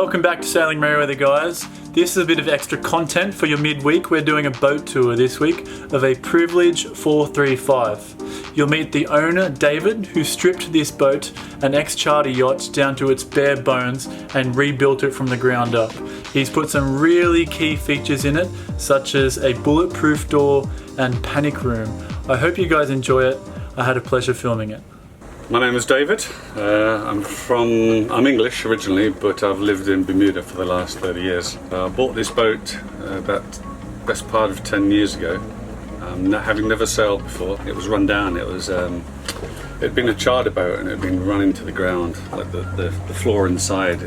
Welcome back to Sailing Merriweather, guys. This is a bit of extra content for your midweek. We're doing a boat tour this week of a Privilege 435. You'll meet the owner, David, who stripped this boat, an ex-charter yacht, down to its bare bones and rebuilt it from the ground up. He's put some really key features in it, such as a bulletproof door and panic room. I hope you guys enjoy it. I had a pleasure filming it. My name is David. I'm English originally, but I've lived in Bermuda for the last 30 years. I bought this boat about best part of 10 years ago, having never sailed before. It was run down. It'd been a charter boat and it had been run into the ground. Like the floor inside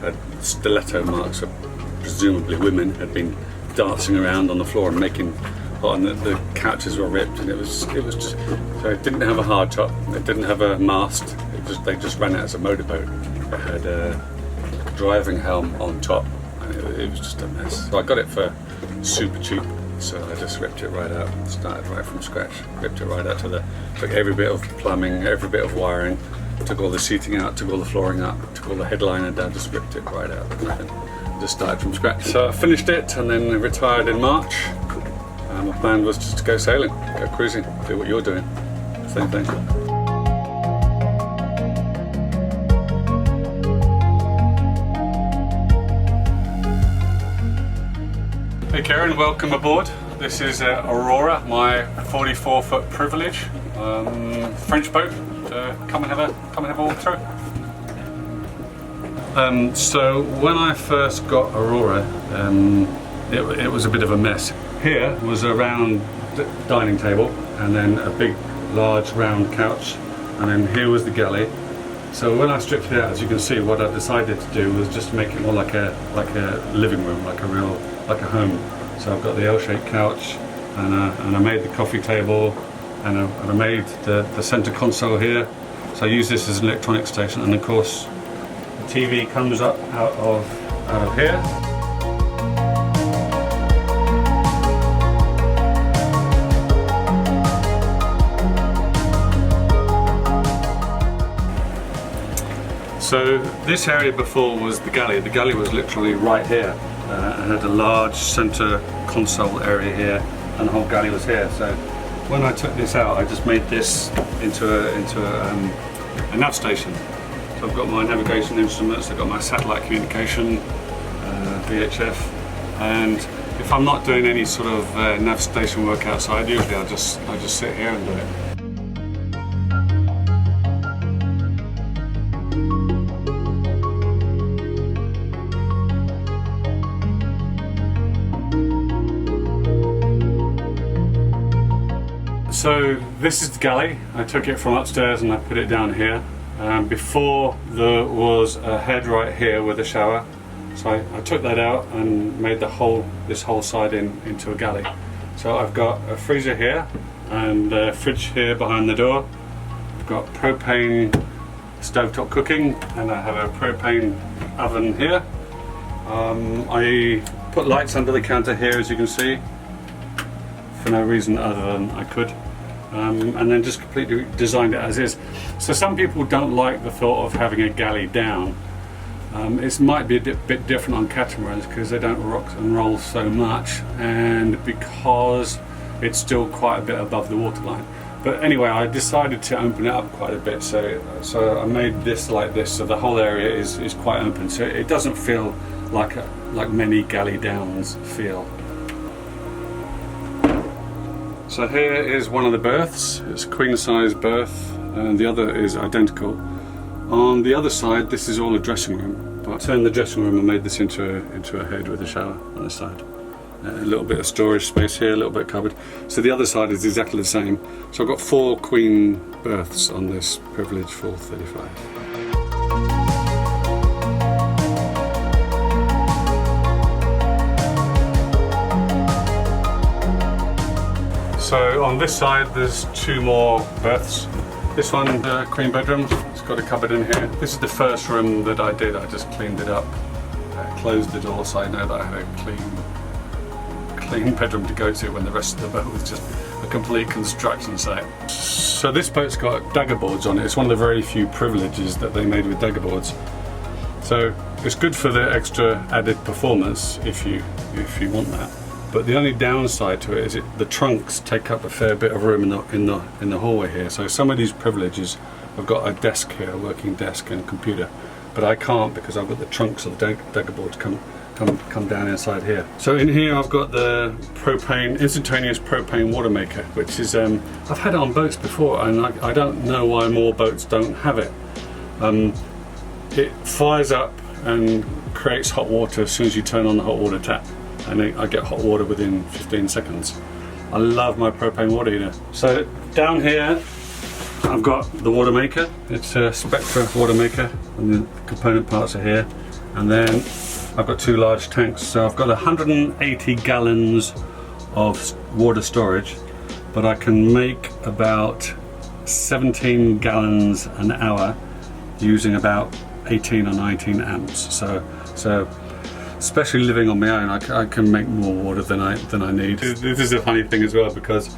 had stiletto marks, so presumably women had been dancing around on the floor and making. And the couches were ripped, and it was just, so it didn't have a hard top, it didn't have a mast, they just ran it as a motorboat. It had a driving helm on top, and it was just a mess. So I got it for super cheap, so I just ripped it right out, started right from scratch, ripped it right out took every bit of plumbing, every bit of wiring, took all the seating out, took all the flooring out, took all the headliner down, just ripped it right out, just started from scratch. So I finished it and then retired in March. My plan was just to go sailing, go cruising, do what you're doing, same thing. Hey Karen, welcome aboard. This is Aurora, my 44-foot Privilege, French boat. Come and have a walk through. So when I first got Aurora, it was a bit of a mess. Here was a round dining table, and then a big, large, round couch, and then here was the galley. So when I stripped it out, as you can see, what I decided to do was just make it more like a living room, like a home. So I've got the L-shaped couch, and I made the coffee table, and I made the center console here. So I use this as an electronic station, and of course, the TV comes up out of here. So this area before was the galley. The galley was literally right here. It had a large center console area here, and the whole galley was here. So when I took this out, I just made this into a nav station. So I've got my navigation instruments, I've got my satellite communication, VHF, and if I'm not doing any sort of nav station work outside, usually I just sit here and do it. So this is the galley. I took it from upstairs and I put it down here. Before there was a head right here with a shower. So I took that out and made this whole side into a galley. So I've got a freezer here and a fridge here behind the door. I've got propane stovetop cooking, and I have a propane oven here. I put lights under the counter here, as you can see, for no reason other than I could. And then just completely designed it as is. So some people don't like the thought of having a galley down. It might be a bit different on catamarans because they don't rock and roll so much, and because it's still quite a bit above the waterline. But anyway, I decided to open it up quite a bit, so I made this like this, so the whole area is quite open, so it doesn't feel like many galley downs feel. So here is one of the berths. It's a queen size berth, and the other is identical. On the other side, this is all a dressing room. But I turned the dressing room and made this into a head with a shower on the side. A little bit of storage space here, a little bit of cupboard. So the other side is exactly the same. So I've got 4 queen berths on this Privilege 435. So on this side there's 2 more berths. This one, the queen bedroom, it's got a cupboard in here. This is the first room that I did. I just cleaned it up, closed the door so I know that I had a clean bedroom to go to when the rest of the boat was just a complete construction site. So this boat's got dagger boards on it. It's one of the very few Privileges that they made with dagger boards. So it's good for the extra added performance if you want that. But the only downside to it is the trunks take up a fair bit of room in the hallway here. So some of these privileges, I've got a desk here, a working desk and a computer, but I can't because I've got the trunks of the dagger boards come down inside here. So in here I've got the instantaneous propane water maker, which is I've had it on boats before, and I don't know why more boats don't have it. It fires up and creates hot water as soon as you turn on the hot water tap, and I get hot water within 15 seconds. I love my propane water heater. So down here I've got the water maker. It's a Spectra water maker, and the component parts are here. And then I've got two large tanks. So I've got 180 gallons of water storage, but I can make about 17 gallons an hour using about 18 or 19 amps. So especially living on my own, I can make more water than I need. This is a funny thing as well, because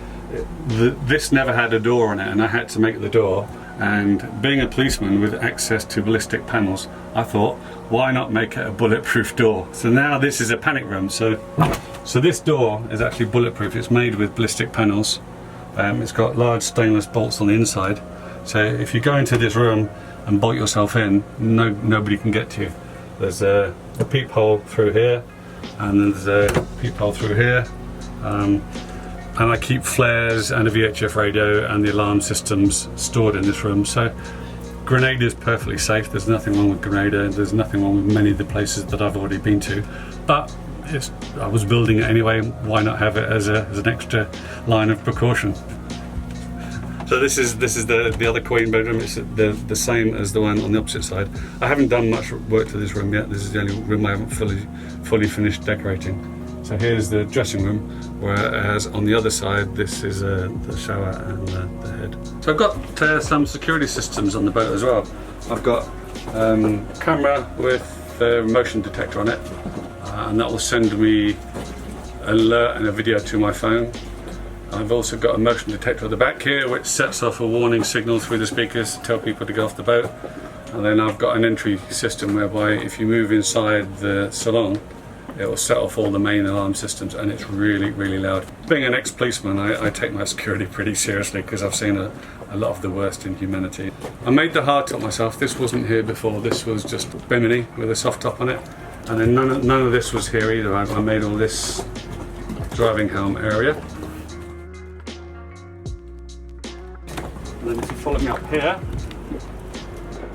this never had a door on it, and I had to make the door. And being a policeman with access to ballistic panels, I thought, why not make it a bulletproof door? So now this is a panic room. So this door is actually bulletproof. It's made with ballistic panels. It's got large stainless bolts on the inside. So if you go into this room and bolt yourself in, nobody can get to you. There's a peephole through here, and there's a peephole through here. And I keep flares and a VHF radio and the alarm systems stored in this room. So Grenada is perfectly safe. There's nothing wrong with Grenada. There's nothing wrong with many of the places that I've already been to. But I was building it anyway. Why not have it as an extra line of precaution? So this is the other queen bedroom. It's the same as the one on the opposite side. I haven't done much work to this room yet. This is the only room I haven't fully finished decorating. So here's the dressing room, whereas on the other side this is the shower and the head. So I've got some security systems on the boat as well. I've got a camera with a motion detector on it, and that will send me an alert and a video to my phone. I've also got a motion detector at the back here, which sets off a warning signal through the speakers to tell people to get off the boat. And then I've got an entry system whereby if you move inside the salon, it will set off all the main alarm systems, and it's really, really loud. Being an ex-policeman, I take my security pretty seriously, because I've seen a lot of the worst in humanity. I made the hardtop myself. This wasn't here before. This was just bimini with a soft top on it. And then none of this was here either. I made all this driving helm area. And then if you follow me up here,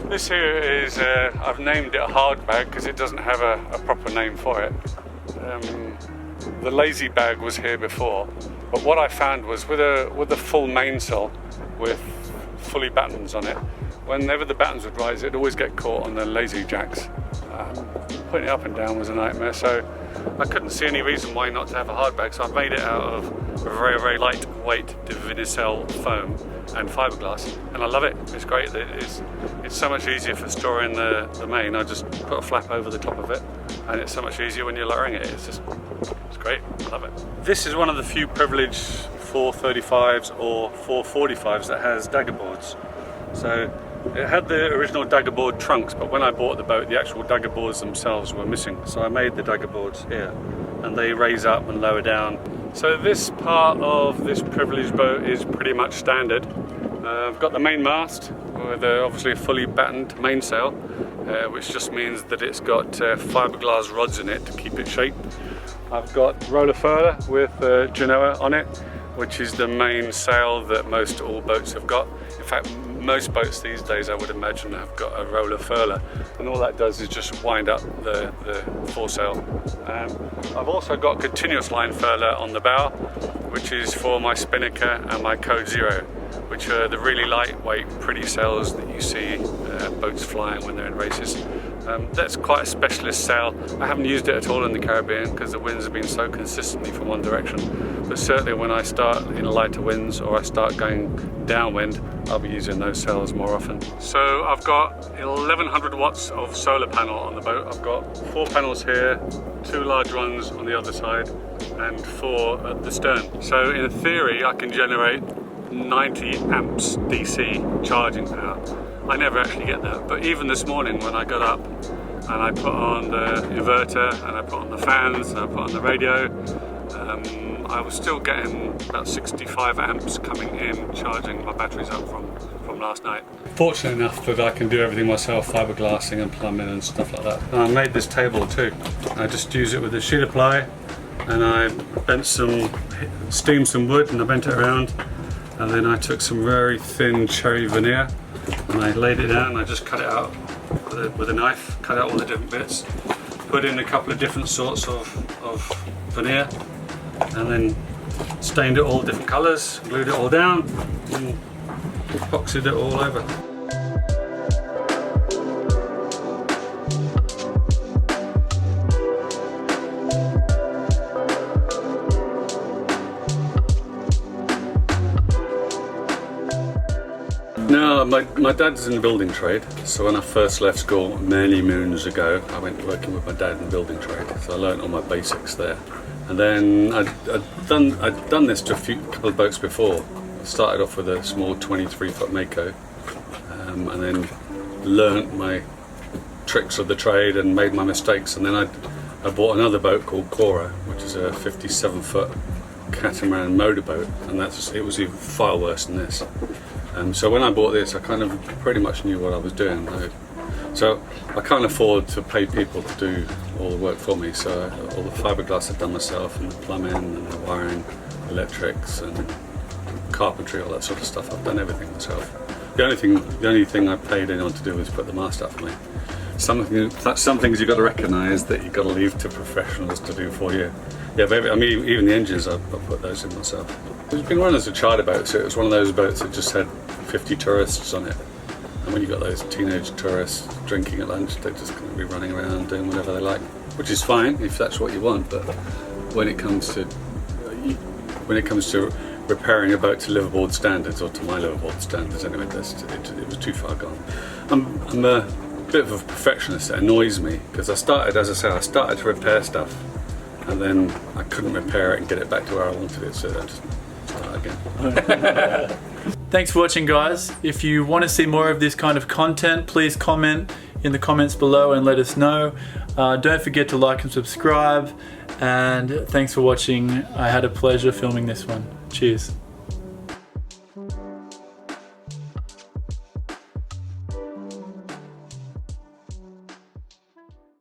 this here is, I've named it a hard bag because it doesn't have a proper name for it. The lazy bag was here before, but what I found was with a full mainsail with fully battens on it, whenever the battens would rise, it'd always get caught on the lazy jacks. Putting it up and down was a nightmare, so I couldn't see any reason why not to have a hard bag, so I made it out of a very, very lightweight Divinycell foam and fiberglass, and I love it. It's great. It's so much easier for storing the main. I just put a flap over the top of it, and it's so much easier when you're lowering it. It's great. I love it. This is one of the few privileged 435s or 445s that has dagger boards. So it had the original dagger board trunks, but when I bought the boat, the actual dagger boards themselves were missing. So I made the dagger boards here, and they raise up and lower down. So this part of this privileged boat is pretty much standard. I've got the main mast with obviously a fully battened mainsail, which just means that it's got fiberglass rods in it to keep it shaped. I've got roller furler with Genoa on it, which is the main sail that most all boats have got. In fact, most boats these days, I would imagine, have got a roller furler, and all that does is just wind up the foresail. I've also got continuous line furler on the bow, which is for my spinnaker and my Code Zero, which are the really lightweight, pretty sails that you see boats flying when they're in races. That's quite a specialist sail. I haven't used it at all in the Caribbean because the winds have been so consistently from one direction. But certainly when I start in lighter winds or I start going downwind, I'll be using those sails more often. So I've got 1100 watts of solar panel on the boat. I've got 4 panels here, 2 large ones on the other side, and 4 at the stern. So in theory, I can generate 90 amps DC charging power. I never actually get that, but even this morning when I got up, and I put on the inverter, and I put on the fans, and I put on the radio. I was still getting about 65 amps coming in, charging my batteries up from last night. Fortunate enough that I can do everything myself, fiberglassing and plumbing and stuff like that. And I made this table too. I just use it with a sheet of ply, and I steamed some wood and I bent it around, and then I took some very thin cherry veneer and I laid it down, and I just cut it out with a knife, cut out all the different bits, put in a couple of different sorts of veneer, and then stained it all different colours, glued it all down, and epoxied it all over. No, my dad's in the building trade, so when I first left school many moons ago, I went working with my dad in the building trade, so I learnt all my basics there. And then I'd done this to a couple of boats before. I started off with a small 23-foot Mako, and then learnt my tricks of the trade and made my mistakes. And then I bought another boat called Cora, which is a 57-foot catamaran motorboat, and it was even far worse than this. So when I bought this, I kind of pretty much knew what I was doing. So I can't afford to pay people to do all the work for me, so all the fiberglass I've done myself, and the plumbing and the wiring, electrics and carpentry, all that sort of stuff. I've done everything myself. The only thing I paid anyone to do was put the mast up for me. Some things you've got to recognise that you've got to leave to professionals to do for you. Yeah, I mean, even the engines, I put those in myself. It's been run as a charter boat, so it was one of those boats that just had 50 tourists on it. And when you've got those teenage tourists drinking at lunch, they're just going to be running around doing whatever they like, which is fine if that's what you want. But when it comes to repairing a boat to liverboard standards, or to my liverboard standards anyway, it was too far gone. I'm a bit of a perfectionist. It annoys me because I started to repair stuff, and then I couldn't repair it and get it back to where I wanted it, so I just start again. Thanks for watching, guys. If you want to see more of this kind of content, please comment in the comments below and let us know. Don't forget to like and subscribe, and thanks for watching. I had a pleasure filming this one. Cheers.